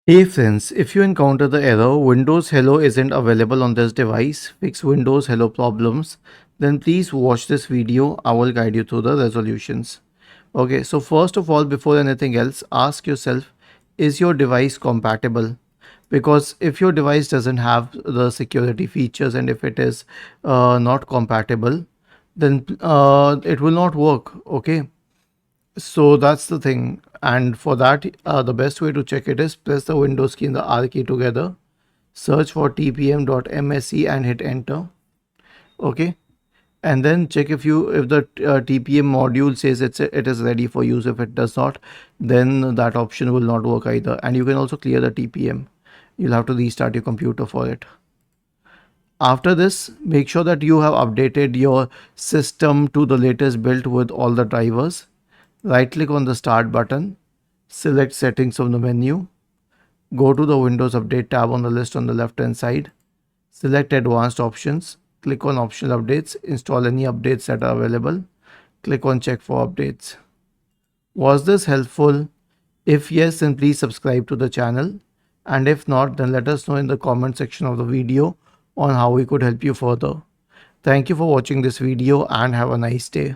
Hey friends, if you encounter the error Windows Hello isn't available on this device, fix Windows Hello problems, then please watch this video. I will guide you through the resolutions. Okay, so first of all, before anything else, ask yourself, is your device compatible? Because if your device doesn't have the security features and if it is not compatible, then it will not work. Okay, so that's the thing. And for that, the best way to check it is press the Windows key and the R key together, search for tpm.msc and hit enter. Okay. And then check if the TPM module says it is ready for use. If it does not, then that option will not work either. And you can also clear the TPM. You'll have to restart your computer for it. After this, make sure that you have updated your system to the latest build with all the drivers. Right click on the start button, select settings from the menu, go to the Windows Update tab on the list on the left hand side, select advanced options, click on optional updates, install any updates that are available, click on check for updates. Was this helpful? If yes, then please subscribe to the channel, and if not, then let us know in the comment section of the video on how we could help you further. Thank you for watching this video and have a nice day.